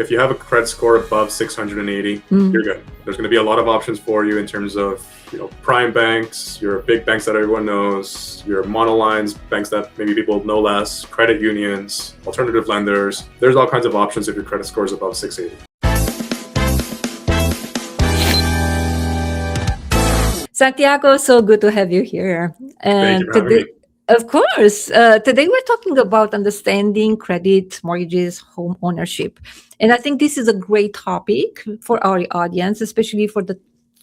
If you have a credit score above 680, you're good. There's going to be a lot of options for you in terms of, prime banks, your big banks that everyone knows, your monolines, banks that maybe people know less, credit unions, alternative lenders. There's all kinds of options if your credit score is above 680. Santiago, so good to have you here. Thank you for having me. Of course. Today we're talking about understanding credit, mortgages, home ownership. And I think this is a great topic for our audience, especially for the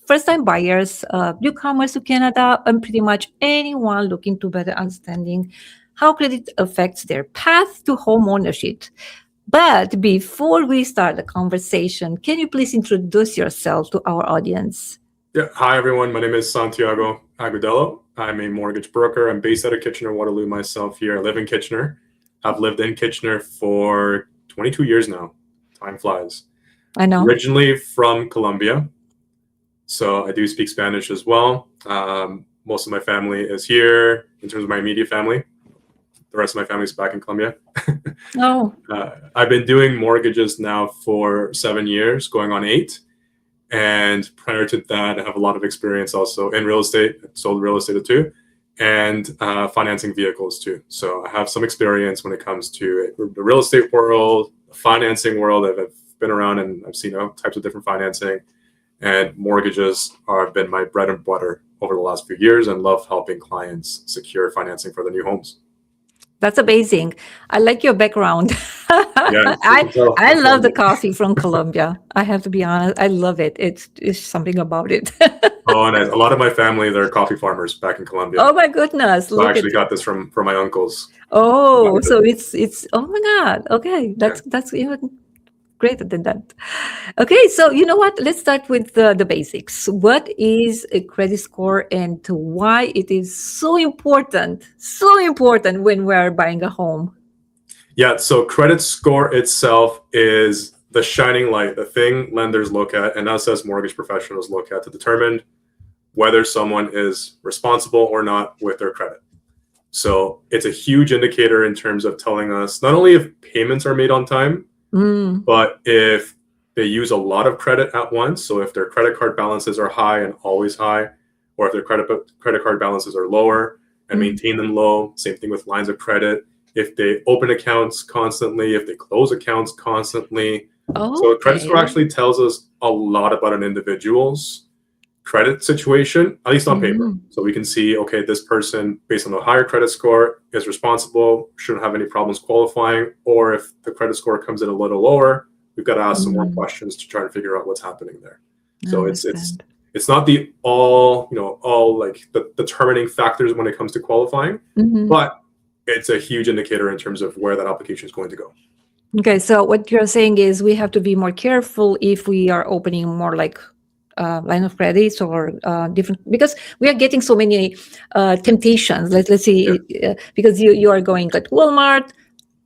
first-time buyers, newcomers to Canada, and pretty much anyone looking to better understanding how credit affects their path to home ownership. But before we start the conversation, can you please introduce yourself to our audience? Yeah. Hi, everyone. My name is Santiago Agudello. I'm a mortgage broker. I'm based out of Kitchener-Waterloo myself here. I live in Kitchener. I've lived in Kitchener for 22 years now. Time flies. I know. Originally from Colombia. So I do speak Spanish as well. Most of my family is here in terms of my immediate family. The rest of my family is back in Colombia. Oh. I've been doing mortgages now for 7 years, going on 8. And prior to that, I have a lot of experience also in real estate, sold real estate too, and financing vehicles too. So I have some experience when it comes to the real estate world, the financing world. I've been around and I've seen all types of different financing, and mortgages have been my bread and butter over the last few years, and love helping clients secure financing for their new homes. That's amazing. I like your background. Yeah, I love the coffee from Colombia. I have to be honest. I love it. It's something about it. Oh, nice. A lot of my family, they're coffee farmers back in Colombia. Oh my goodness. So I actually got this from my uncles. Oh, so it's oh my God. Okay. That's even greater than that. Okay, so you know what? Let's start with the basics. What is a credit score and why it is so important when we're buying a home? Yeah, so credit score itself is the shining light, the thing lenders look at and us as mortgage professionals look at to determine whether someone is responsible or not with their credit. So it's a huge indicator in terms of telling us not only if payments are made on time, but if they use a lot of credit at once. So if their credit card balances are high and always high, or if their credit card balances are lower and maintain them low. Same thing with lines of credit. If they open accounts constantly, if they close accounts constantly. So a credit score actually tells us a lot about an individual's credit situation, at least on paper. So we can see, okay, this person, based on a higher credit score, is responsible, shouldn't have any problems qualifying. Or if the credit score comes in a little lower, we've got to ask some more questions to try to figure out what's happening there. So it's not the all like the determining factors when it comes to qualifying, but it's a huge indicator in terms of where that application is going to go. Okay, so what you're saying is we have to be more careful if we are opening more like line of credits or different, because we are getting so many temptations. Let's see, because you are going at Walmart,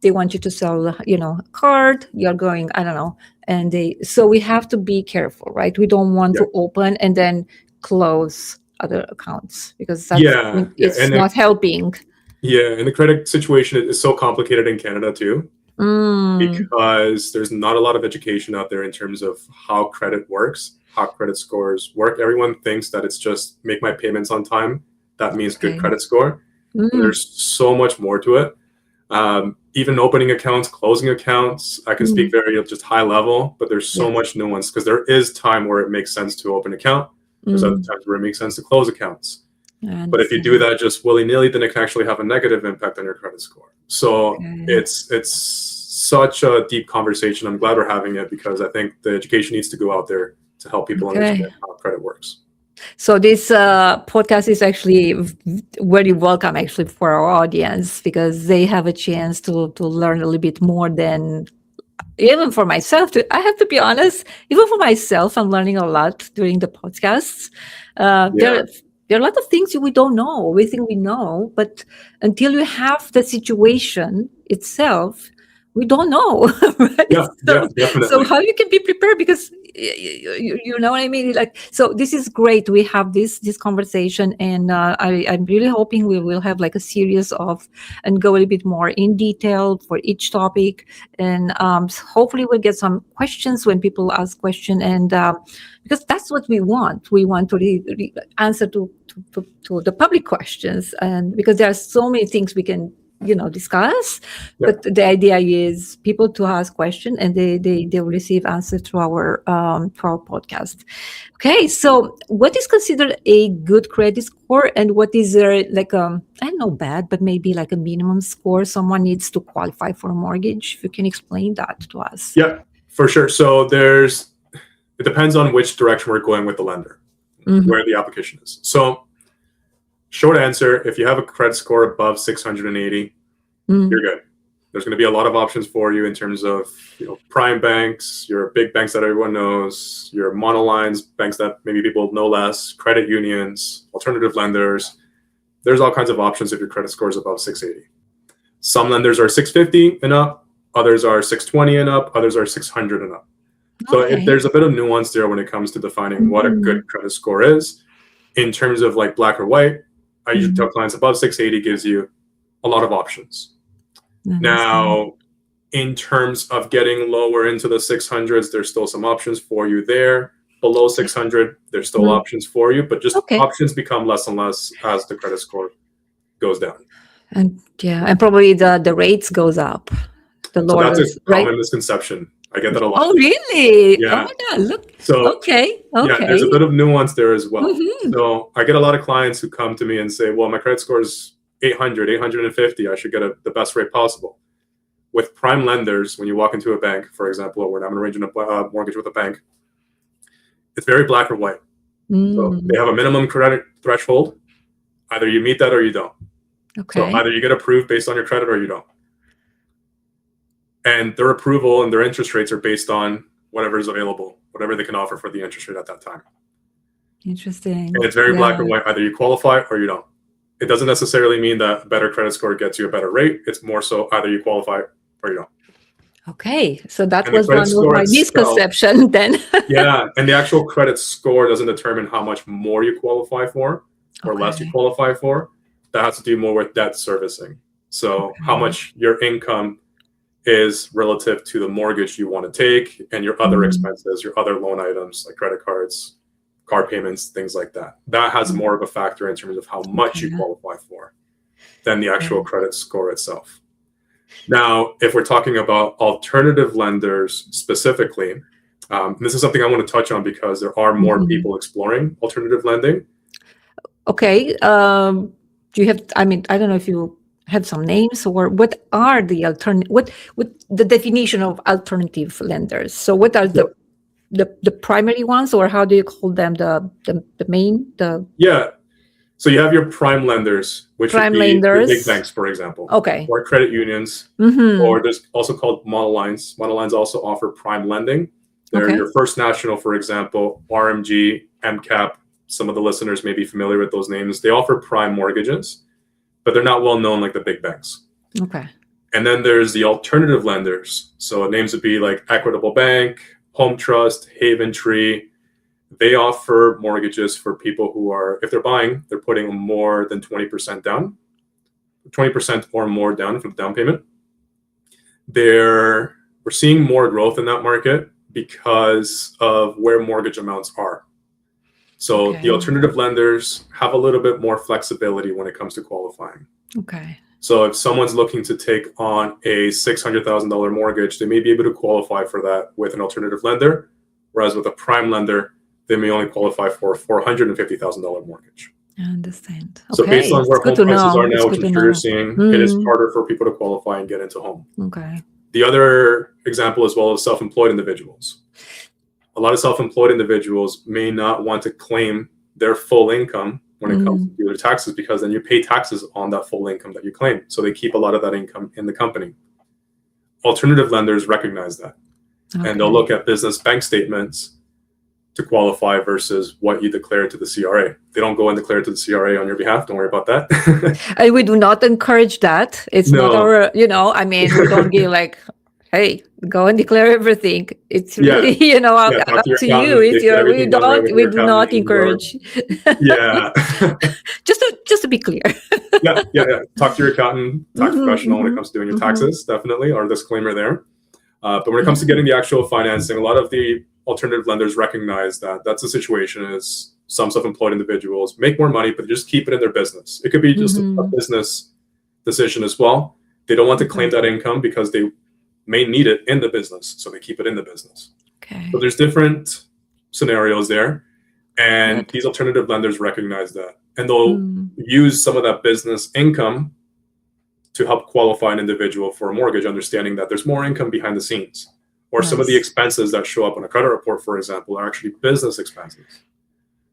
they want you to sell, a card. You're going, I don't know, and so we have to be careful, right? We don't want to open and then close other accounts because it's not helping. Yeah, and the credit situation is so complicated in Canada too. Because there's not a lot of education out there in terms of how credit works, how credit scores work. Everyone thinks that it's just make my payments on time. That means good credit score. There's so much more to it. Even opening accounts, closing accounts, I can speak very just high level, but there's so much nuance because there is time where it makes sense to open account. There's other times where it makes sense to close accounts. But if you do that just willy-nilly, then it can actually have a negative impact on your credit score. So it's such a deep conversation. I'm glad we're having it because I think the education needs to go out there to help people understand how credit works. So this podcast is actually very welcome actually for our audience because they have a chance to learn a little bit more than even for myself. I have to be honest, even for myself, I'm learning a lot during the podcasts. There are a lot of things we don't know. We think we know, but until you have the situation itself, we don't know, right? Yeah, So, definitely. how you can be prepared, because you know what I mean? Like, so this is great. We have this conversation, and I'm really hoping we will have like a series of, and go a little bit more in detail for each topic, and hopefully we'll get some questions when people ask question, and because that's what we want. We want to answer to the public questions, and because there are so many things we can discuss. Yeah. But the idea is people to ask questions, and they will receive answers through our podcast. Okay, so what is considered a good credit score, and what is there, like I don't know, bad, but maybe like a minimum score someone needs to qualify for a mortgage? If you can explain that to us. Yeah, for sure. So it depends on which direction we're going with the lender, where the application is. So short answer, if you have a credit score above 680, you're good. There's going to be a lot of options for you in terms of prime banks, your big banks that everyone knows, your monolines, banks that maybe people know less, credit unions, alternative lenders. There's all kinds of options if your credit score is above 680. Some lenders are 650 and up, others are 620 and up, others are 600 and up. So there's a bit of nuance there when it comes to defining what a good credit score is. In terms of like black or white, I usually tell clients above 680 gives you a lot of options. Now, in terms of getting lower into the 600s, there's still some options for you there. Below 600, there's still options for you, but just options become less and less as the credit score goes down. And probably the rates goes up. The lower, so that's a common misconception. I get that a lot. Oh, really? Yeah. Oh my God! Look. So Okay. Yeah, there's a bit of nuance there as well. So I get a lot of clients who come to me and say, well, my credit score is 800, 850. I should get the best rate possible. With prime lenders, when you walk into a bank, for example, or when I'm arranging a mortgage with a bank, it's very black or white. So they have a minimum credit threshold. Either you meet that or you don't. Okay. So either you get approved based on your credit or you don't. And their approval and their interest rates are based on whatever is available, whatever they can offer for the interest rate at that time. Interesting. And it's very black and white. Either you qualify or you don't. It doesn't necessarily mean that a better credit score gets you a better rate. It's more so either you qualify or you don't. Okay, so that was one of my misconceptions then. Yeah, and the actual credit score doesn't determine how much more you qualify for or less you qualify for. That has to do more with debt servicing. So how much your income is relative to the mortgage you want to take and your other expenses, your other loan items like credit cards, car payments, things like that. That has more of a factor in terms of how much you qualify for than the actual credit score itself. Now, if we're talking about alternative lenders specifically, this is something I want to touch on because there are more people exploring alternative lending. Okay. Do you have, I don't know if you have some names, or what are the what the definition of alternative lenders? So what are the primary ones, or how do you call them, the main? So you have your prime lenders, which would be your big banks, for example. Okay. Or credit unions, or there's also called monolines. Monolines also offer prime lending. They're your First National, for example, RMG, MCAP. Some of the listeners may be familiar with those names. They offer prime mortgages, but they're not well known like the big banks. Okay. And then there's the alternative lenders. So names would be like Equitable Bank, Home Trust, Haven Tree. They offer mortgages for people who are, if they're buying, they're putting more than 20% down, 20% or more down for the down payment. We're seeing more growth in that market because of where mortgage amounts are. So the alternative lenders have a little bit more flexibility when it comes to qualifying. Okay. So if someone's looking to take on a $600,000 mortgage, they may be able to qualify for that with an alternative lender, whereas with a prime lender, they may only qualify for a $450,000 mortgage. I understand. So based on where home prices are now, which is you're seeing, it is harder for people to qualify and get into home. Okay. The other example as well is self-employed individuals. A lot of self-employed individuals may not want to claim their full income when it comes to their taxes, because then you pay taxes on that full income that you claim. So they keep a lot of that income in the company. Alternative lenders recognize that. And they'll look at business bank statements to qualify versus what you declare to the CRA. They don't go and declare to the CRA on your behalf. Don't worry about that. We do not encourage that. It's not our, we don't give like hey, go and declare everything. It's Yeah, really, yeah. Talk up to your to you. accountant. If Get you're, we everything done right don't, with we your do accountant not in New York. encourage. Yeah. just to be clear. Yeah. Talk to your accountant, tax professional when it comes to doing your Mm-hmm. taxes, definitely, or disclaimer there. But when it comes to Yeah. getting the actual financing, a lot of the alternative lenders recognize that that's the situation is some self-employed individuals make more money, but just keep it in their business. It could be just a Mm-hmm. business decision as well. They don't want to claim Okay. that income because they may need it in the business, so they keep it in the business. Okay. So there's different scenarios there, and Good. these alternative lenders recognize that, and they'll Mm. use some of that business income to help qualify an individual for a mortgage, understanding that there's more income behind the scenes, or some of the Nice. expenses that show up on a credit report, for example, are actually business expenses.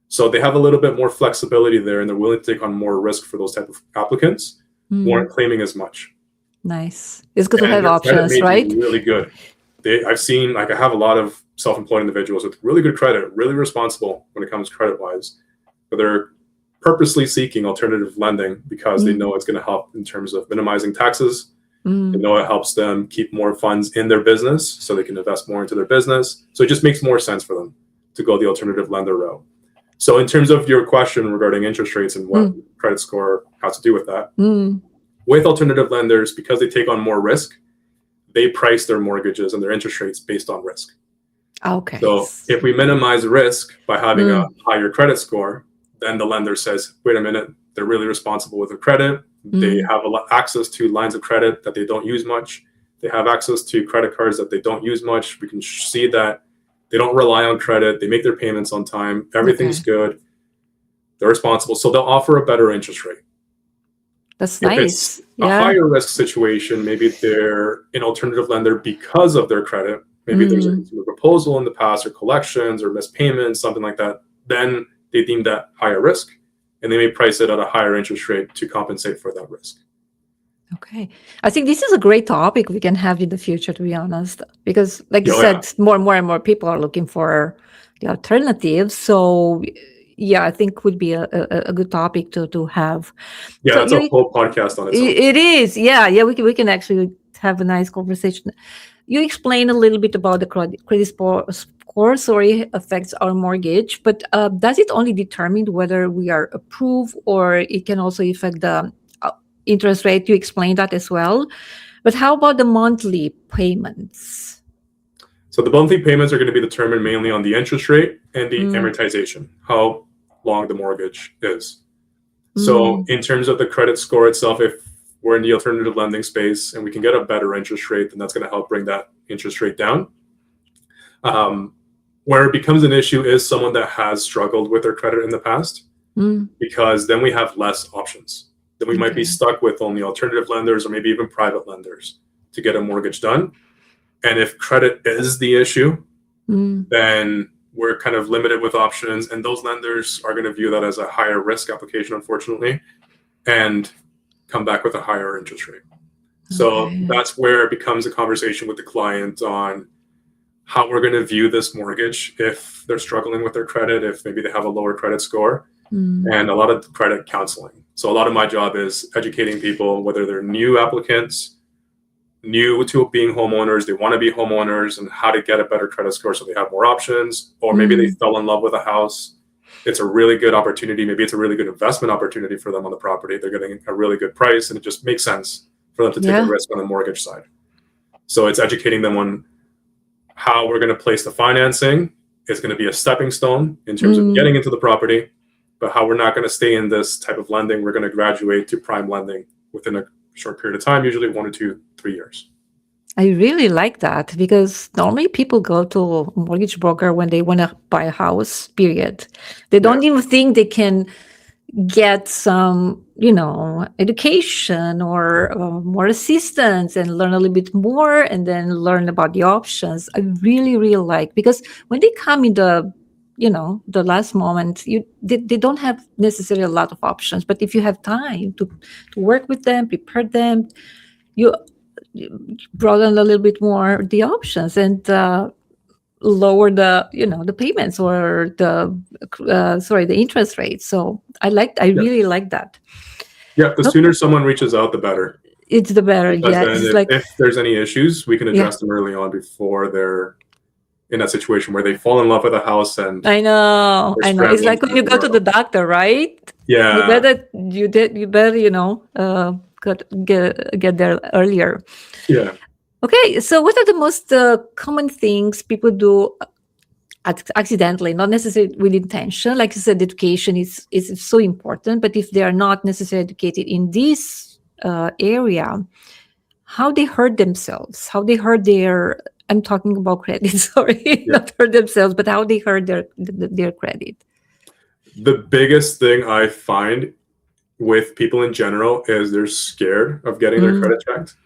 So they have a little bit more flexibility there, and they're willing to take on more risk for those type of applicants who aren't claiming as much. Nice. It's good to And have their credit options, may be right? really good. I've seen, like, I have a lot of self-employed individuals with really good credit, really responsible when it comes credit-wise, but they're purposely seeking alternative lending because they know it's going to help in terms of minimizing taxes. They know it helps them keep more funds in their business so they can invest more into their business. So it just makes more sense for them to go the alternative lender route. So in terms of your question regarding interest rates and what credit score has to do with that, with alternative lenders, because they take on more risk, they price their mortgages and their interest rates based on risk. Okay. So if we minimize risk by having a higher credit score, then the lender says, wait a minute, they're really responsible with their credit. They have access to lines of credit that they don't use much. They have access to credit cards that they don't use much. We can see that they don't rely on credit. They make their payments on time. Everything's good. They're responsible. So they'll offer a better interest rate. That's If nice. it's a higher risk situation, maybe they're an alternative lender because of their credit. Maybe there's a consumer proposal in the past, or collections, or missed payments, something like that. Then they deem that higher risk, and they may price it at a higher interest rate to compensate for that risk. Okay. I think this is a great topic we can have in the future, to be honest, because like you said, more and more people are looking for the alternatives. So yeah, I think would be a good topic to have. Yeah, so that's a whole podcast on its own. It is. Yeah. We can actually have a nice conversation. You explained a little bit about the credit score, affects our mortgage, but does it only determine whether we are approved, or it can also affect the interest rate? You explained that as well. But how about the monthly payments? So the monthly payments are going to be determined mainly on the interest rate and the amortization, how long the mortgage is. So in terms of the credit score itself, if we're in the alternative lending space and we can get a better interest rate, then that's going to help bring that interest rate down. Where it becomes an issue is someone that has struggled with their credit in the past, because then we have less options. Then we might be stuck with only alternative lenders, or maybe even private lenders, to get a mortgage done. And if credit is the issue, then we're kind of limited with options, and those lenders are going to view that as a higher risk application, unfortunately, and come back with a higher interest rate. So that's where it becomes a conversation with the client on how we're going to view this mortgage if they're struggling with their credit, if maybe they have a lower credit score, and a lot of credit counseling. So a lot of my job is educating people, whether they're new applicants, new to being homeowners, they want to be homeowners, and how to get a better credit score so they have more options, or maybe they fell in love with a house. It's a really good opportunity. Maybe it's a really good investment opportunity for them on the property. They're getting a really good price, and it just makes sense for them to take a risk on the mortgage side. So it's educating them on how we're going to place the financing. It's going to be a stepping stone in terms of getting into the property, but how we're not going to stay in this type of lending. We're going to graduate to prime lending within a short period of time, usually 1 to 3 years. I really like that, because normally people go to a mortgage broker when they want to buy a house, period. They don't even think they can get some, education or more assistance and learn a little bit more, and then learn about the options. I really, really like, because when they come in the last moment, they don't have necessarily a lot of options. But if you have time to work with them, prepare them, you broaden a little bit more the options, and lower the the payments, or the interest rate. So I really like that. Yeah, the sooner someone reaches out, the better. It's the better. Because Yeah, then it's like, if there's any issues, we can yeah, address them early on before they're in that situation where they fall in love with a house and I know. they're I know. It's scrambling like when you to go to the figure out. doctor, right? Yeah, You better, get there earlier. yeah. Okay, so what are the most common things people do accidentally, not necessarily with intention? Like you said, education is so important, but if they are not necessarily educated in this area, how they hurt themselves, how they hurt their, I'm talking about credit, sorry, Yeah. not hurt themselves, but how they hurt their credit. The biggest thing I find with people in general is they're scared of getting their credit checked.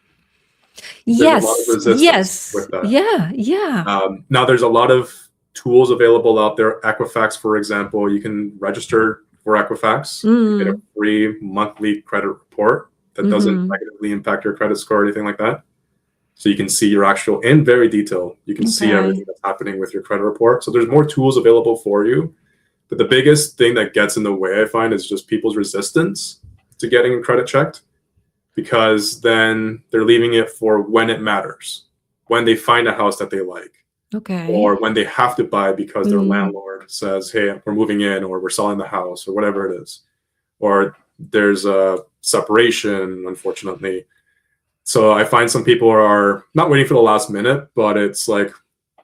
There's a lot of resistance with that. Yeah. Now, there's a lot of tools available out there. Equifax, for example, you can register for Equifax. You get a free monthly credit report that doesn't negatively impact your credit score or anything like that. So you can see your actual, in very detail, you can see everything that's happening with your credit report. So there's more tools available for you. But the biggest thing that gets in the way, I find, is just people's resistance to getting credit checked, because then they're leaving it for when it matters, when they find a house that they like, or when they have to buy because their landlord says, hey, we're moving in, or we're selling the house, or whatever it is, or there's a separation, unfortunately. So I find some people are not waiting for the last minute, but it's like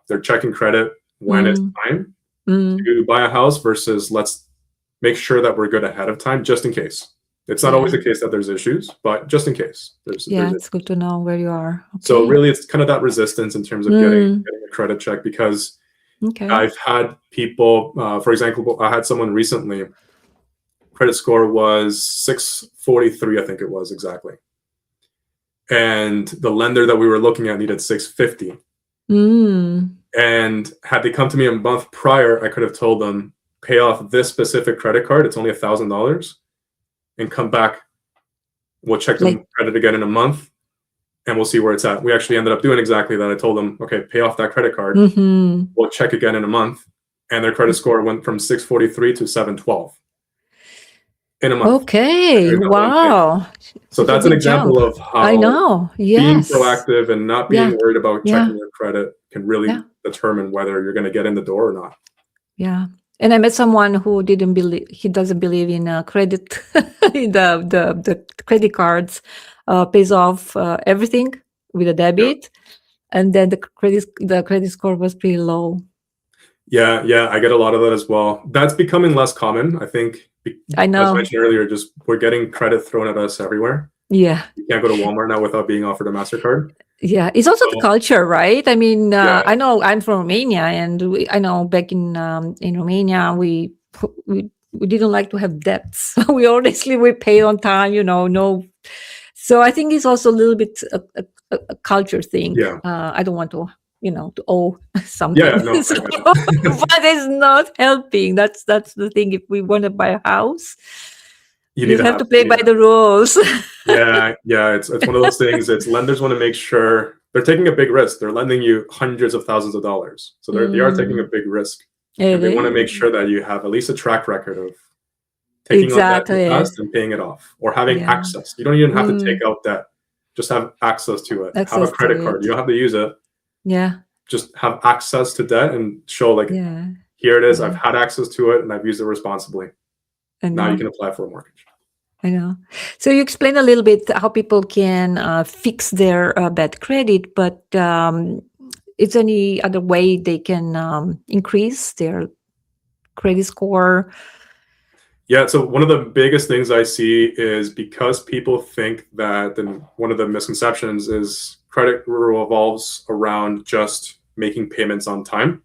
they're checking credit when it's time to buy a house versus let's make sure that we're good ahead of time, just in case. It's not always the case that there's issues, but just in case. There's it's good to know where you are. Okay. So really, it's kind of that resistance in terms of getting a credit check, because I've had people, for example, I had someone recently, credit score was 643, I think it was exactly. And the lender that we were looking at needed 650. And had they come to me a month prior, I could have told them, pay off this specific credit card. It's only $1,000, and come back. We'll check the credit again in a month, and we'll see where it's at. We actually ended up doing exactly that. I told them, okay, pay off that credit card. We'll check again in a month. And their credit score went from 643 to 712 in a month. Okay. Wow. So that's an example of how I know. Being proactive and not being worried about checking your credit can really determine whether you're going to get in the door or not. Yeah. And I met someone who doesn't believe in credit, the credit cards, pays off everything with a debit, and then the credit score was pretty low. Yeah, I get a lot of that as well. That's becoming less common, I think. I know. As mentioned earlier, just we're getting credit thrown at us everywhere. Yeah. You can't go to Walmart now without being offered a MasterCard. Yeah, it's also the culture, right? I mean, I know I'm from Romania, and I know back in Romania, we didn't like to have debts. We pay on time, no. So I think it's also a little bit a culture thing. Yeah. I don't want to, to owe something. Yeah, no, but it's not helping. That's the thing. If we want to buy a house, you have to play by the rules. Yeah. It's one of those things. It's lenders want to make sure they're taking a big risk. They're lending you hundreds of thousands of dollars. So they are taking a big risk. And they want to make sure that you have at least a track record of taking on debt in the past and paying it off, or having access. You don't even have to take out debt. Just have access to it. Have a credit card. You don't have to use it. Yeah. Just have access to debt and show here it is. I've had access to it and I've used it responsibly. And now you can apply for a mortgage. I know. So you explained a little bit how people can fix their bad credit, but is there any other way they can increase their credit score? Yeah, so one of the biggest things I see is because people think that, and one of the misconceptions is credit revolves around just making payments on time.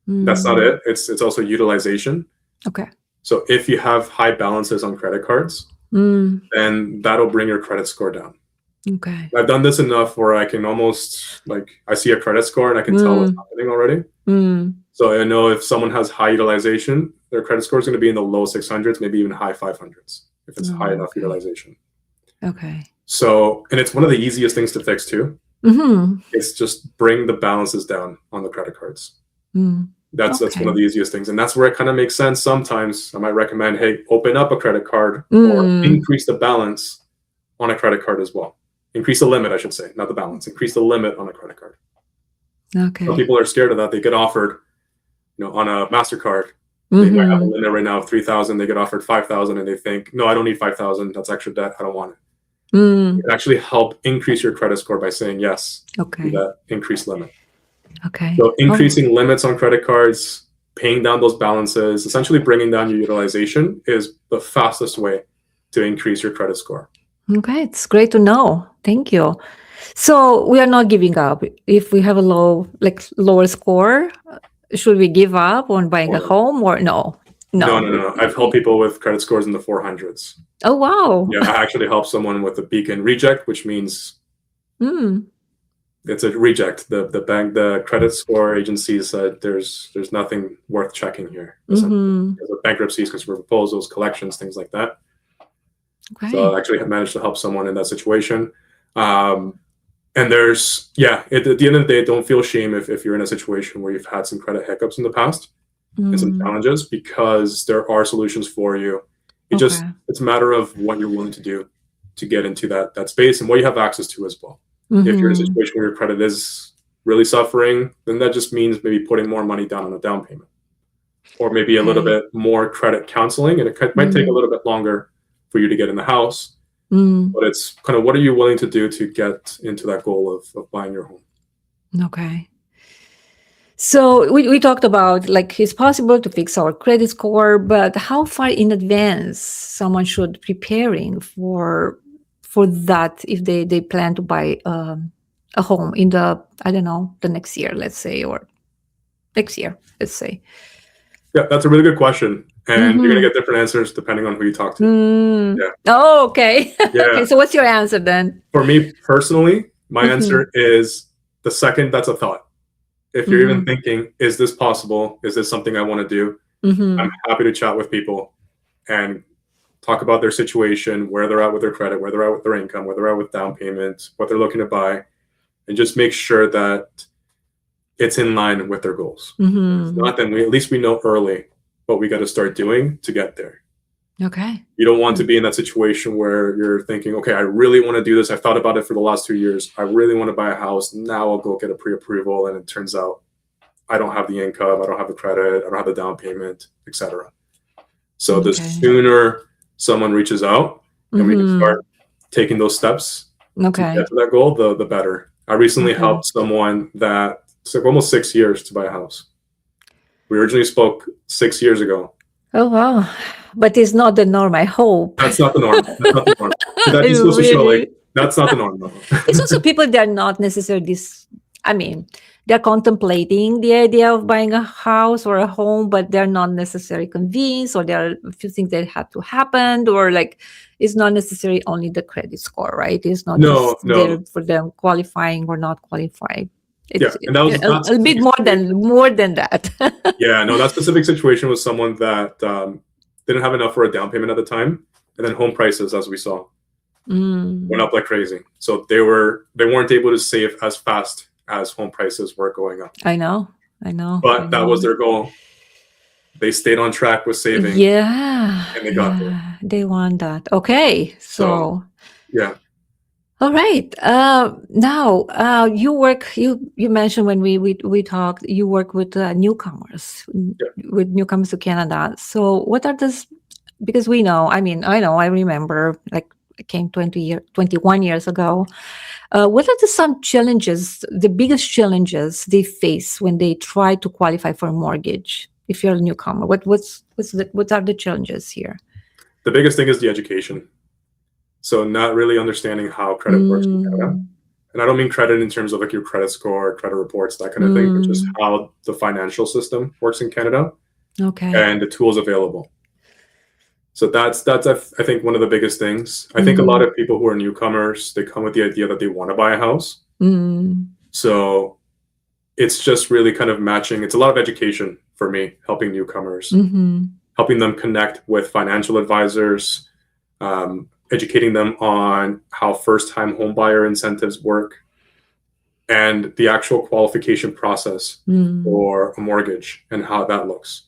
That's not it. It's also utilization. Okay. So if you have high balances on credit cards, then that'll bring your credit score down. Okay. I've done this enough where I can almost, I see a credit score and I can tell what's happening already. So I know if someone has high utilization, their credit score is going to be in the low 600s, maybe even high 500s, if it's high enough utilization. Okay. So, and it's one of the easiest things to fix too. It's just bring the balances down on the credit cards. That's one of the easiest things. And that's where it kind of makes sense. Sometimes I might recommend, hey, open up a credit card or increase the balance on a credit card as well. increase the limit, I should say, not the balance, increase the limit on a credit card. Okay. Some people are scared of that. They get offered, on a MasterCard, they might have a limit right now of 3,000. They get offered 5,000 and they think, no, I don't need 5,000. That's extra debt. I don't want it. It can actually help increase your credit score by saying yes to that increased limit. Okay. So increasing limits on credit cards, paying down those balances, essentially bringing down your utilization is the fastest way to increase your credit score. Okay, it's great to know. Thank you. So we are not giving up. If we have a lower score, should we give up on buying a home or no? No. I've helped people with credit scores in the 400s. Oh, wow. Yeah, I actually helped someone with a beacon reject, which means it's a reject. The credit score agency said there's nothing worth checking here. Because of bankruptcies, consumer proposals, collections, things like that. Okay. So I actually have managed to help someone in that situation. And there's, at the end of the day, don't feel shame if you're in a situation where you've had some credit hiccups in the past and some challenges, because there are solutions for you. It's a matter of what you're willing to do to get into that space and what you have access to as well. If you're in a situation where your credit is really suffering, then that just means maybe putting more money down on a down payment, or maybe a little bit more credit counseling. And it might take a little bit longer for you to get in the house. But it's kind of, what are you willing to do to get into that goal of buying your home? Okay. So we talked about it's possible to fix our credit score, but how far in advance someone should preparing for that if they plan to buy a home in the next year, let's say, or next year, let's say. Yeah, that's a really good question. And you're going to get different answers depending on who you talk to. Yeah. Oh, okay. Okay, so what's your answer then? For me personally, my answer is the second that's a thought. If you're even thinking, is this possible? Is this something I want to do? I'm happy to chat with people and talk about their situation, where they're at with their credit, where they're at with their income, where they're at with down payment, what they're looking to buy, and just make sure that it's in line with their goals. If not, then at least we know early what we got to start doing to get there. Okay. You don't want to be in that situation where you're thinking, okay, I really want to do this. I've thought about it for the last 2 years. I really want to buy a house. Now I'll go get a pre-approval. And it turns out I don't have the income. I don't have the credit. I don't have the down payment, etc. So the sooner someone reaches out and we can start taking those steps to get to that goal, the better. I recently helped someone that took almost 6 years to buy a house. We originally spoke 6 years ago. Oh, wow. But it's not the norm, I hope. That's not the norm. That's not the norm. So that just goes to show, that's not the norm. It's also people that are not necessarily they're contemplating the idea of buying a house or a home, but they're not necessarily convinced, or there are a few things that have to happen, or it's not necessarily only the credit score, right? It's not just there for them qualifying or not qualifying. It's and that was a bit more than that. That specific situation was someone that didn't have enough for a down payment at the time, and then home prices, as we saw, went up like crazy. So they weren't able to save as fast as home prices were going up. I know. But that was their goal. They stayed on track with saving. And they got there. They want that. Okay. So all right. Now, you mentioned when we talked, you work with newcomers, with newcomers to Canada. So what are those, because we know, I remember I came 21 years ago. What are some challenges, the biggest challenges they face when they try to qualify for a mortgage? If you're a newcomer, what are the challenges here? The biggest thing is the education. So not really understanding how credit works in Canada. And I don't mean credit in terms of your credit score, credit reports, that kind of thing, but just how the financial system works in Canada. Okay. And the tools available. So that's I think one of the biggest things. I think a lot of people who are newcomers, they come with the idea that they want to buy a house. So it's just really kind of matching. It's a lot of education for me, helping newcomers, helping them connect with financial advisors, educating them on how first-time home buyer incentives work, and the actual qualification process for a mortgage and how that looks.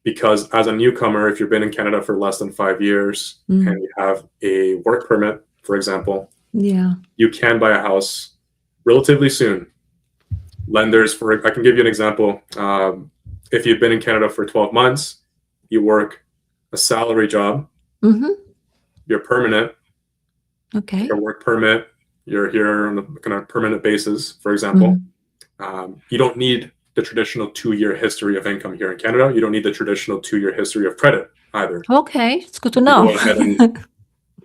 Because as a newcomer, if you've been in Canada for less than 5 years and you have a work permit, for example, Yeah. you can buy a house relatively soon. Lenders, I can give you an example. If you've been in Canada for 12 months, you work a salary job, Mm-hmm. you're permanent, Okay. your work permit, you're here on a kind of permanent basis, for example. You don't need the traditional 2-year history of income here in Canada. You don't need the traditional 2-year history of credit either. Okay, it's good to You know. go ahead and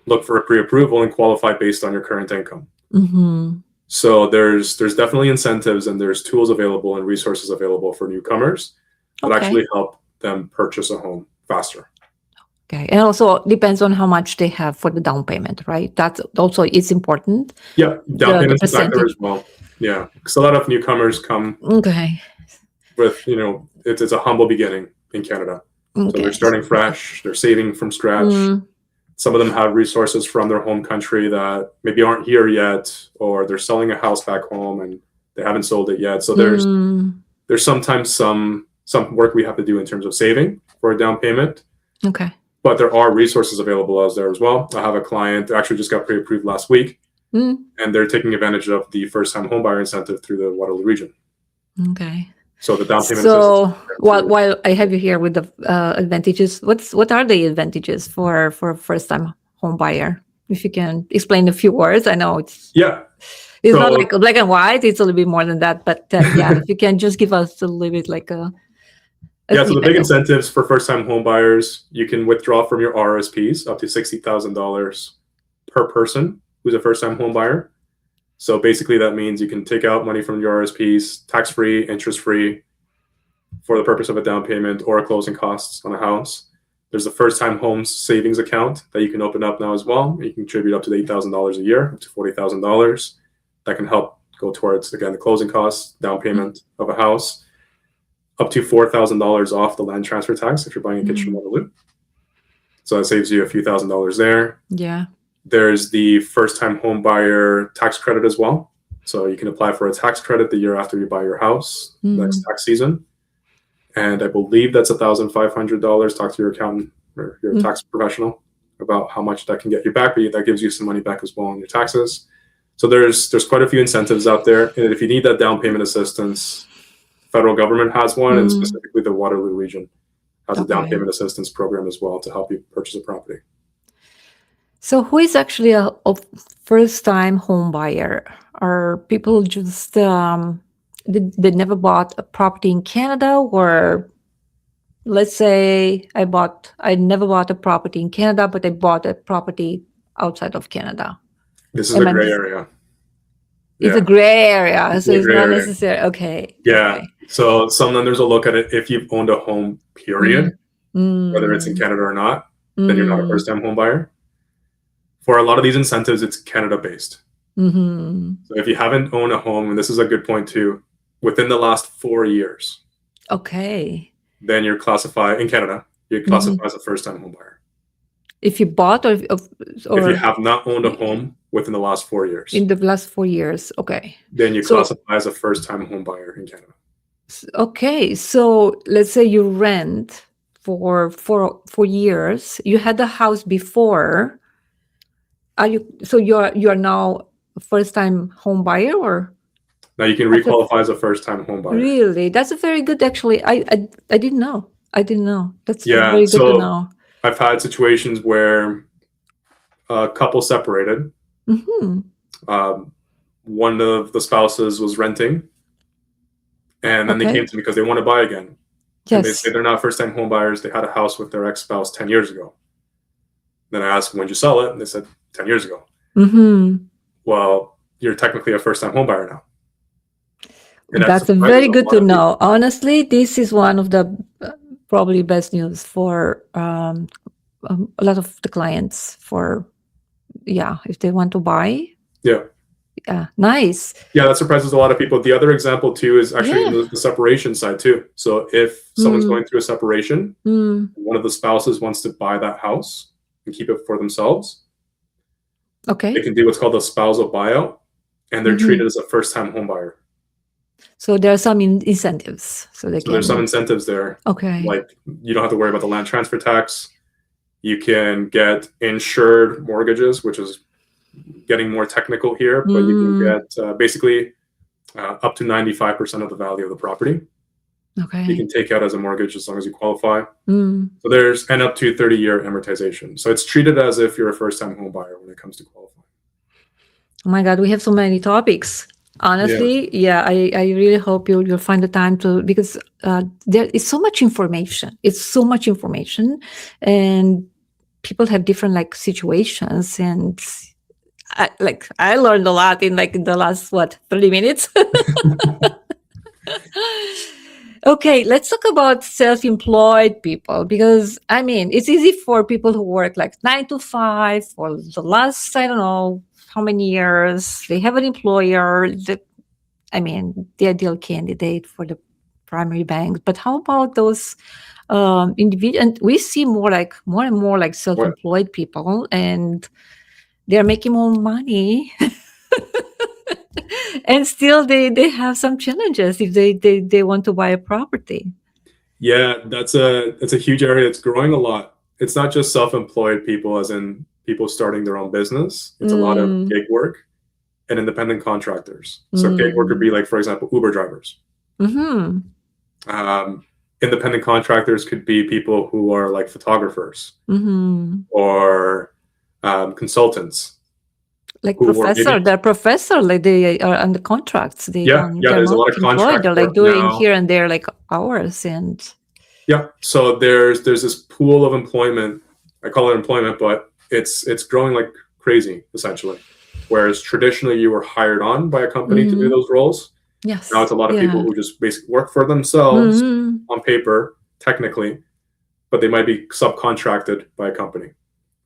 look for a pre-approval and qualify based on your current income. Mm-hmm. So there's definitely incentives and there's tools available and resources available for newcomers that actually help them purchase a home faster. Okay, and also depends on how much they have for the down payment, right? That's also it's important. Yeah, down The payment's a factor percentage. as well. Yeah, because a lot of newcomers come Okay. with, it's a humble beginning in Canada. So they're starting fresh, they're saving from scratch. Some of them have resources from their home country that maybe aren't here yet, or they're selling a house back home and they haven't sold it yet. So there's sometimes some work we have to do in terms of saving for a down payment. Okay. But there are resources available out there as well. I have a client that actually just got pre-approved last week, and they're taking advantage of the first-time homebuyer incentive through the Waterloo region. Okay. So the down payment. So while I have you here with the advantages, what are the advantages for first-time home buyer? If you can explain a few words, I know it's not like black and white; it's a little bit more than that. But if you can just give us a little bit like a so the big incentives for first-time home buyers, you can withdraw from your RRSPs up to $60,000 per person who's a first-time home buyer. So basically that means you can take out money from your RRSPs, tax-free, interest-free, for the purpose of a down payment or closing costs on a house. There's a first-time home savings account that you can open up now as well. You can contribute up to $8,000 a year, up to $40,000. That can help go towards, again, the closing costs, down payment of a house. Up to $4,000 off the land transfer tax if you're buying a Kitchener-Waterloo. So that saves you a few $1,000s there. Yeah. There's the first-time home buyer tax credit as well. So you can apply for a tax credit the year after you buy your house next tax season. And I believe that's $1,500. Talk to your accountant or your tax professional about how much that can get you back, but that gives you some money back as well on your taxes. So there's quite a few incentives out there. And if you need that down payment assistance, federal government has one, and specifically the Waterloo region has a down payment assistance program as well to help you purchase a property. So who is actually a first-time home buyer? Are people just they never bought a property in Canada, or let's say I never bought a property in Canada, but I bought a property outside of Canada. This is a gray area. It's a gray area, so it's not necessary. Okay. Yeah. Okay. So some lenders will look at it if you've owned a home, period, whether it's in Canada or not, then you're not a first-time home buyer. For a lot of these incentives, it's Canada-based. So if you haven't owned a home, and this is a good point too, within the last 4 years, then you're classified in Canada. You're classified as a first-time home buyer. If you bought or if you have not owned a home within the last 4 years. In the last 4 years, okay. Then you classify as a first-time home buyer in Canada. Okay, so let's say you rent for 4 years. You had the house before. You're now a first-time home buyer, or? Now you can requalify as a first-time home buyer. Really, that's a very good. Actually, I didn't know. That's very good to know. I've had situations where a couple separated. One of the spouses was renting, and then they came to me because they want to buy again. And they say they're not first-time home buyers. They had a house with their ex-spouse 10 years ago. Then I asked them, when did you sell it? And they said 10 years ago. Well, you're technically a first-time home buyer now. And that's very good to know. Honestly, this is one of the probably best news for a lot of the clients if they want to buy. Yeah, nice. Yeah, that surprises a lot of people. The other example too is actually the separation side too. So if someone's going through a separation, one of the spouses wants to buy that house and keep it for themselves. They can do what's called a spousal buyout, and they're treated as a first-time home buyer. So there are some incentives. So there's some incentives there. Like you don't have to worry about the land transfer tax. You can get insured mortgages, which is getting more technical here, but you can get basically up to 95% of the value of the property. Okay. You can take out as a mortgage as long as you qualify. Mm. So there's and up to 30-year amortization. So it's treated as if you're a first-time home buyer when it comes to qualifying. Oh my God, we have so many topics. Honestly, I really hope you'll find the time to, because there is so much information. It's so much information, and people have different like situations, and I learned a lot in like the last 30 minutes. Okay, let's talk about self-employed people, because I mean, it's easy for people who work like 9 to 5 for the last, I don't know how many years. They have an employer. The ideal candidate for the primary banks. But how about those individuals? And we see more and more like self-employed people, and they're making more money. And still they have some challenges if they want to buy a property. Yeah, that's a huge area. It's growing a lot. It's not just self-employed people, as in people starting their own business. It's a lot of gig work and independent contractors. So gig work would be like, for example, Uber drivers. Mm-hmm. Independent contractors could be people who are like photographers or consultants. Like they're professor, like they are under contracts. There's a lot of contracts. They're like doing here and there like hours and. Yeah, so there's this pool of employment. I call it employment, but it's growing like crazy essentially. Whereas traditionally you were hired on by a company to do those roles. Yes. Now it's a lot of people who just basically work for themselves on paper, technically, but they might be subcontracted by a company.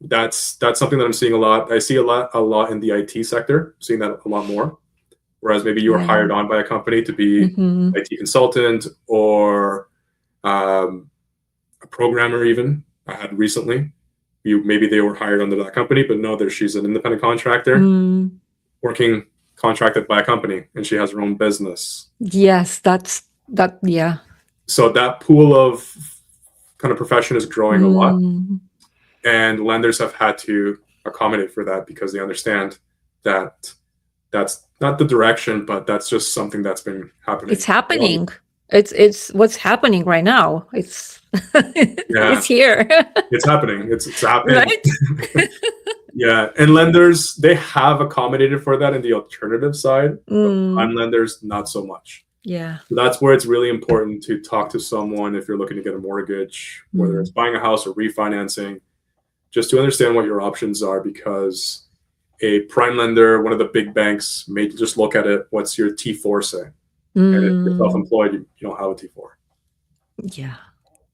That's something that I'm seeing a lot. I see a lot in the IT sector, seeing that a lot more. Whereas maybe you were hired on by a company to be an IT consultant or a programmer even. I had recently. Maybe they were hired under that company, but no, she's an independent contractor working contracted by a company, and she has her own business. Yes, that. Yeah. So that pool of kind of profession is growing a lot. And lenders have had to accommodate for that because they understand that that's not the direction, but that's just something that's been happening. It's happening. It's what's happening right now. It's it's here. It's happening. It's happening. Right? Yeah. And lenders, they have accommodated for that in the alternative side. On lenders, not so much. Yeah. So that's where it's really important to talk to someone if you're looking to get a mortgage, whether it's buying a house or refinancing, just to understand what your options are, because a prime lender, one of the big banks, may just look at it, what's your T4 say? And if you're self-employed, you don't have a T4. Yeah.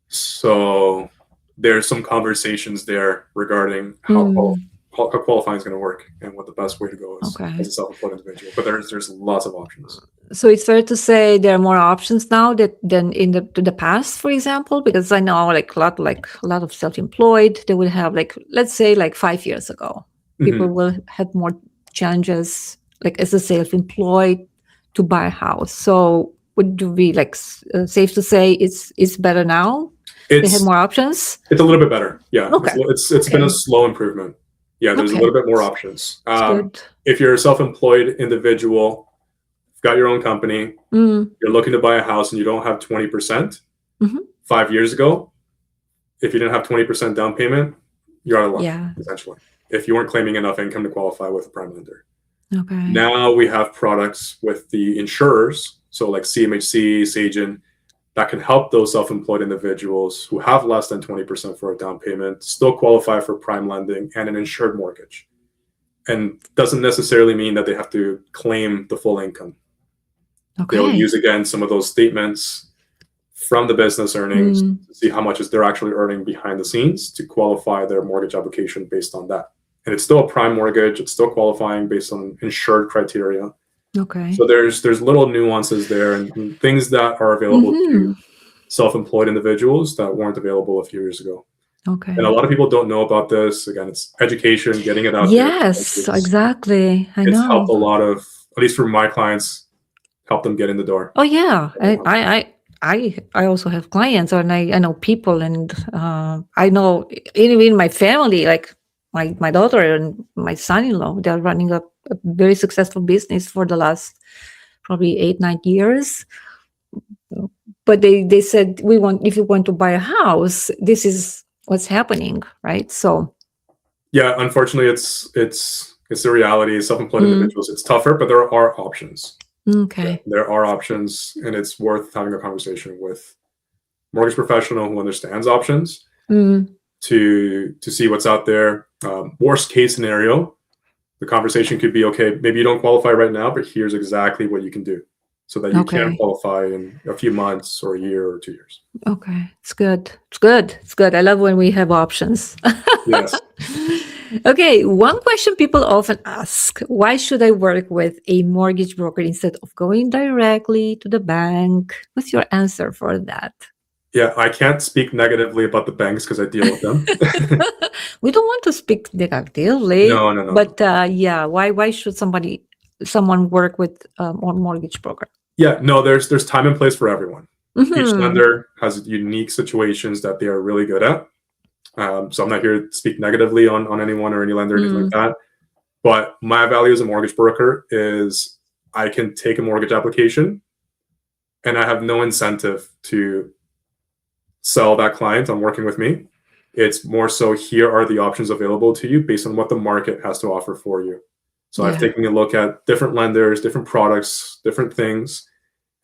So there's some conversations there regarding how qualifying is going to work and what the best way to go is as a self-employed individual. But there's lots of options. So it's fair to say there are more options now than in the past, for example, because I know like a lot of self-employed, they will have let's say 5 years ago, people will have more challenges like as a self-employed to buy a house. So would you be safe to say it's better now? They have more options? It's a little bit better. Yeah. Okay. It's been a slow improvement. Yeah, there's a little bit more options. Good. If you're a self-employed individual, you've got your own company, you're looking to buy a house and you don't have 20%, 5 years ago, if you didn't have 20% down payment, you're out of luck, essentially. If you weren't claiming enough income to qualify with a prime lender. Okay. Now we have products with the insurers, so like CMHC, Sagen, that can help those self-employed individuals who have less than 20% for a down payment still qualify for prime lending and an insured mortgage. And doesn't necessarily mean that they have to claim the full income. Okay. They'll use, again, some of those statements from the business earnings to see how much they're actually earning behind the scenes to qualify their mortgage application based on that. And it's still a prime mortgage. It's still qualifying based on insured criteria. Okay. So there's little nuances there and things that are available to self-employed individuals that weren't available a few years ago. Okay. And a lot of people don't know about this. Again, it's education, getting it out there. Yes, exactly. I know. It's helped a lot of, at least for my clients, help them get in the door. Oh yeah. I also have clients, and I know people, and I know even in my family, my daughter and my son-in-law, they're running a very successful business for the last probably 8-9 years. But they said, if you want to buy a house, this is what's happening, right? So yeah, unfortunately, it's the reality. Self-employed individuals, it's tougher, but there are options. okay. Yeah, there are options, and it's worth having a conversation with a mortgage professional who understands options to see what's out there. Worst case scenario, the conversation could be, okay, maybe you don't qualify right now, but here's exactly what you can do so that you can qualify in a few months or a year or 2 years. Okay, it's good. It's good. It's good. I love when we have options. Yes. Okay, one question people often ask: why should I work with a mortgage broker instead of going directly to the bank? What's your answer for that? Yeah, I can't speak negatively about the banks because I deal with them. We don't want to speak negatively. No. But yeah, why should someone work with a mortgage broker? Yeah, no, there's time and place for everyone. Each lender has unique situations that they are really good at. So I'm not here to speak negatively on anyone or any lender or anything like that. But my value as a mortgage broker is I can take a mortgage application and I have no incentive to sell that client on working with me. It's more so, here are the options available to you based on what the market has to offer for you. So I've taken a look at different lenders, different products, different things,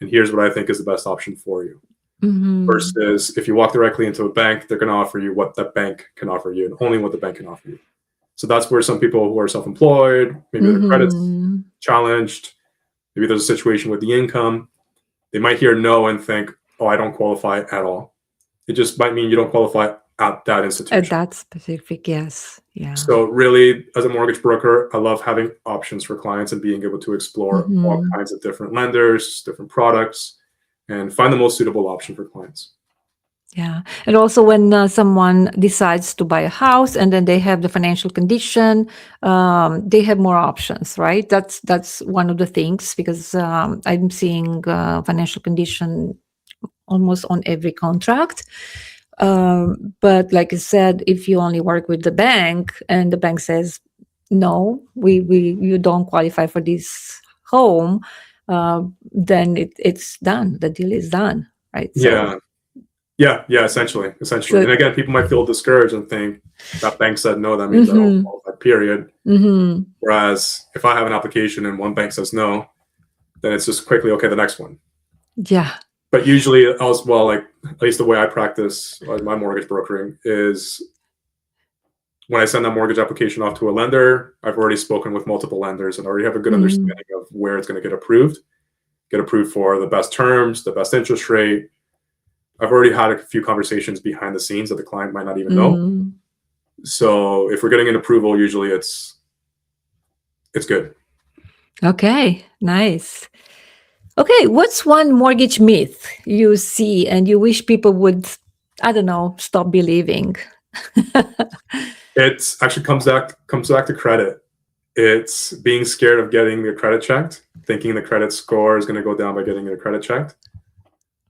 and here's what I think is the best option for you. Versus if you walk directly into a bank, they're going to offer you what the bank can offer you and only what the bank can offer you. So that's where some people who are self-employed, maybe their credit's challenged, maybe there's a situation with the income, they might hear no and think, oh, I don't qualify at all. It just might mean you don't qualify at that institution. At that specific, yes. Yeah. So really, as a mortgage broker, I love having options for clients and being able to explore all kinds of different lenders, different products, and find the most suitable option for clients. Yeah. And also when someone decides to buy a house and then they have the financial condition, they have more options, right? That's one of the things, because I'm seeing financial condition almost on every contract. But like I said, if you only work with the bank and the bank says, no, you don't qualify for this home, then it's done. The deal is done, right? So, yeah, essentially. So, and again, people might feel discouraged and think that bank said no, that means I don't qualify, period. Whereas if I have an application and one bank says no, then it's just quickly, okay, the next one. Yeah. But usually, as well, like at least the way I practice my mortgage brokering is when I send that mortgage application off to a lender, I've already spoken with multiple lenders and already have a good understanding of where it's going to get approved for the best terms, the best interest rate. I've already had a few conversations behind the scenes that the client might not even know. So if we're getting an approval, usually it's good. Okay, nice. Okay, what's one mortgage myth you see and you wish people would, I don't know, stop believing? It actually comes back to credit. It's being scared of getting your credit checked, thinking the credit score is going to go down by getting your credit checked.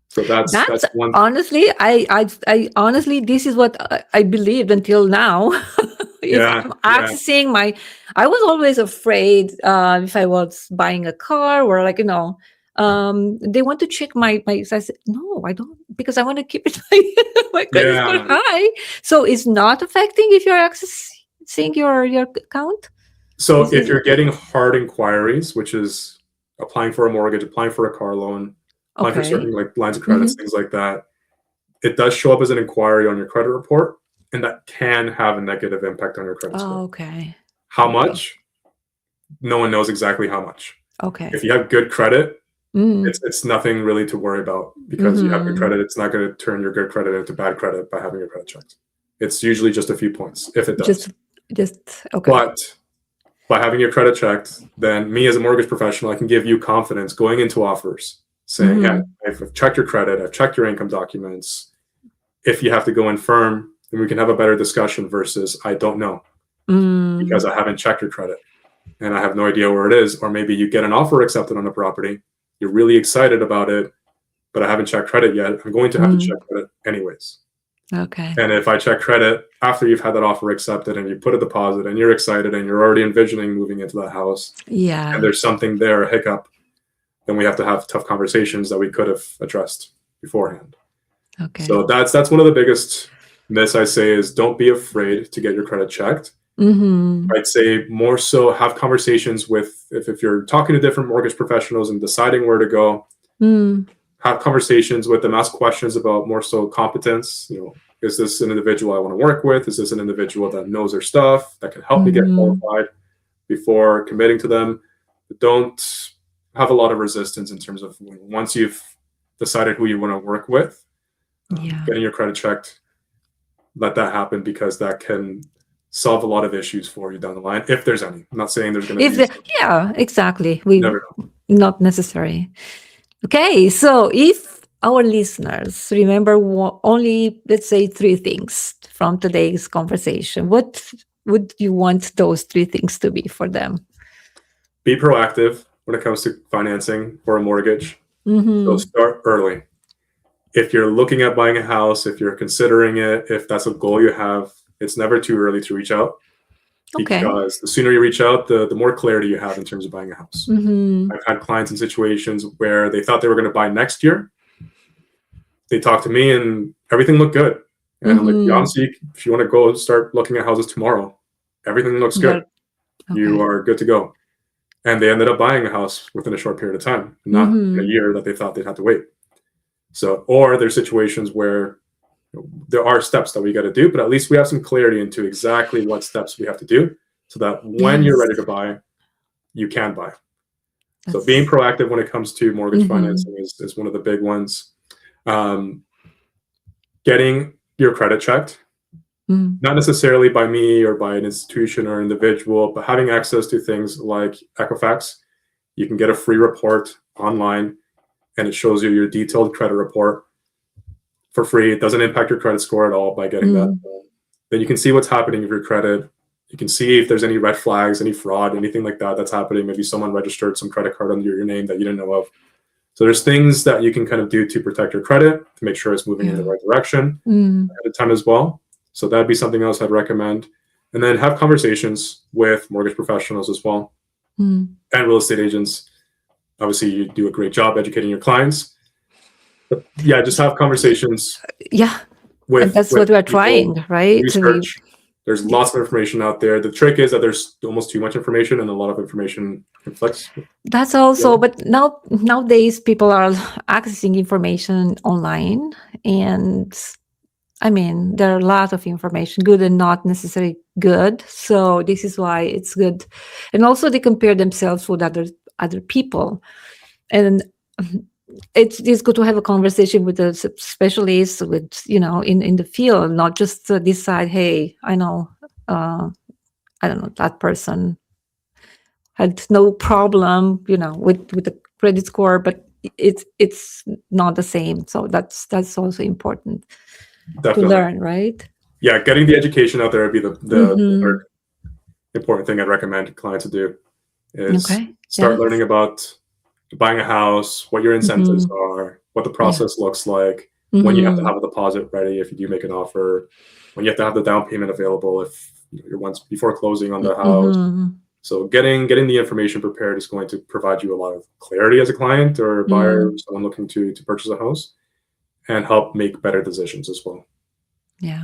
So that's one. Honestly, I honestly, this is what I believed until now. I'm accessing I was always afraid if I was buying a car or like, they want to check my so I said, no, I don't, because I want to keep it my credit score high. So it's not affecting if you're accessing your account. So if you're getting hard inquiries, which is applying for a mortgage, applying for a car loan, applying for certain like lines of credits, things like that, it does show up as an inquiry on your credit report, and that can have a negative impact on your credit score. Okay. How much? No one knows exactly how much. Okay. If you have good credit, it's nothing really to worry about, because you have good credit. It's not going to turn your good credit into bad credit by having your credit checked. It's usually just a few points, if it does. Just okay. But by having your credit checked, then me as a mortgage professional, I can give you confidence going into offers, saying, yeah, I've checked your credit, I've checked your income documents. If you have to go in firm, then we can have a better discussion versus I don't know, because I haven't checked your credit and I have no idea where it is. Or maybe you get an offer accepted on a property, you're really excited about it, but I haven't checked credit yet. I'm going to have to check credit anyways. Okay. And if I check credit after you've had that offer accepted and you put a deposit and you're excited and you're already envisioning moving into that house, Yeah. and there's something there, a hiccup, then we have to have tough conversations that we could have addressed beforehand. Okay. So that's one of the biggest myths I say is don't be afraid to get your credit checked. I'd say more so have conversations with, if you're talking to different mortgage professionals and deciding where to go, have conversations with them, ask questions about more so competence. Is this an individual I want to work with? Is this an individual that knows their stuff, that can help me get qualified before committing to them? But don't have a lot of resistance in terms of once you've decided who you want to work with, getting your credit checked, let that happen, because that can solve a lot of issues for you down the line, if there's any. I'm not saying there's going to be. Yeah, exactly. We never know. Not necessary. Okay, so if our listeners remember only, let's say, 3 things from today's conversation, what would you want those 3 things to be for them? Be proactive when it comes to financing for a mortgage. So start early. If you're looking at buying a house, if you're considering it, if that's a goal you have, it's never too early to reach out. Because the sooner you reach out, the more clarity you have in terms of buying a house. I've had clients in situations where they thought they were going to buy next year. They talked to me and everything looked good. And I'm like, honestly, if you want to go start looking at houses tomorrow, everything looks good. You are good to go. And they ended up buying a house within a short period of time, not a year that they thought they'd have to wait. So, or there's situations where there are steps that we got to do, but at least we have some clarity into exactly what steps we have to do so that when you're ready to buy, you can buy. So being proactive when it comes to mortgage financing is one of the big ones. Getting your credit checked, not necessarily by me or by an institution or individual, but having access to things like Equifax. You can get a free report online and it shows you your detailed credit report for free. It doesn't impact your credit score at all by getting that. Then you can see what's happening with your credit. You can see if there's any red flags, any fraud, anything like that that's happening. Maybe someone registered some credit card under your name that you didn't know of. So there's things that you can kind of do to protect your credit, to make sure it's moving in the right direction at a time as well. So that'd be something else I'd recommend. And then have conversations with mortgage professionals as well and real estate agents. Obviously, you do a great job educating your clients. But yeah, just have conversations. Yeah. And that's what we're trying, right? Research. There's lots of information out there. The trick is that there's almost too much information and a lot of information conflicts. That's also, but nowadays people are accessing information online, and I mean, there are a lot of information, good and not necessarily good. So this is why it's good. And also they compare themselves with other people. And it's good to have a conversation with a specialist, with, in the field, not just decide, hey, I know, I don't know, that person had no problem, with the credit score, but it's not the same. So that's also important. Definitely. To learn, right? Yeah, getting the education out there would be the third important thing I'd recommend clients to do is start learning about buying a house, what your incentives are, what the process looks like, when you have to have a deposit ready if you do make an offer, when you have to have the down payment available if you're once before closing on the house. So getting the information prepared is going to provide you a lot of clarity as a client or a buyer, someone looking to purchase a house, and help make better decisions as well. Yeah.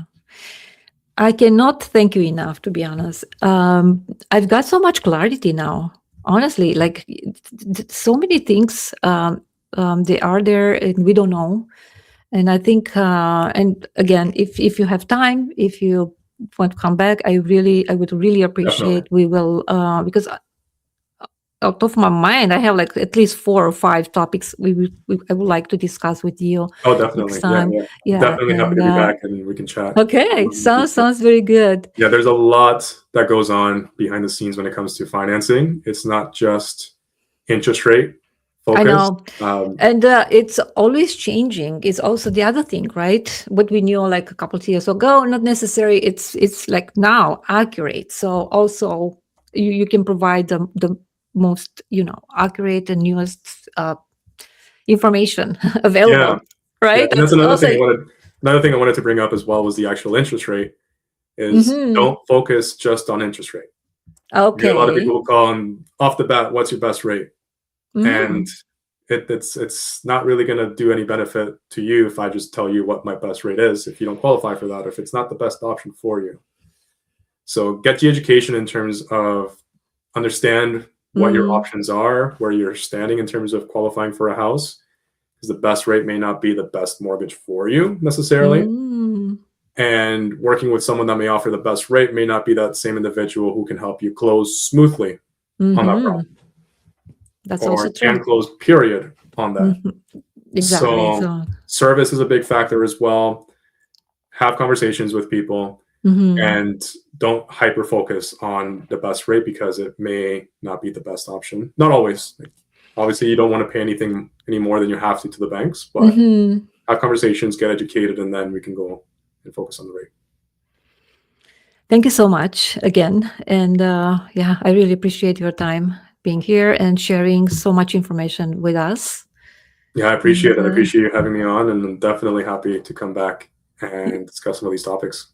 I cannot thank you enough, to be honest. I've got so much clarity now, honestly, like so many things, they are there and we don't know. And I think, and again, if you have time, if you want to come back, I would really appreciate. Definitely. We will, because out of my mind, I have like at least 4 or 5 topics I would like to discuss with you. Oh, definitely. Next time. Yeah. Definitely happy to be back and we can chat. Okay, sounds very good. Yeah, there's a lot that goes on behind the scenes when it comes to financing. It's not just interest rate focus. I know, and it's always changing. It's also the other thing, right? What we knew like a couple of years ago, not necessarily. It's like now accurate. So also you can provide the most accurate and newest information available, right? Yeah, and that's another thing I wanted Another thing I wanted to bring up as well was the actual interest rate. Is don't focus just on interest rate. You get a lot of Okay. people who call and off the bat, what's your best rate? And Mm. it's not really going to do any benefit to you if I just tell you what my best rate is if you don't qualify for that, or if it's not the best option for you. So get the education in terms of understand what your options are, where you're standing in terms of qualifying for a house, because the best rate may not be the best mortgage for you necessarily. Mm. And working with someone that may offer the best rate may not be that same individual who can help you close smoothly on that problem, That's or also can true. close period on that. Exactly. So So. service is a big factor as well. Have conversations with people and don't hyper focus on the best rate, because it may not be the best option. Not always. Obviously, you don't want to pay anything any more than you have to the banks, but have conversations, get educated, and then we can go and focus on the rate. Thank you so much again. And yeah, I really appreciate your time being here and sharing so much information with us. Yeah, I And appreciate it. I appreciate you having me on, and I'm definitely happy to come back and discuss some of these topics.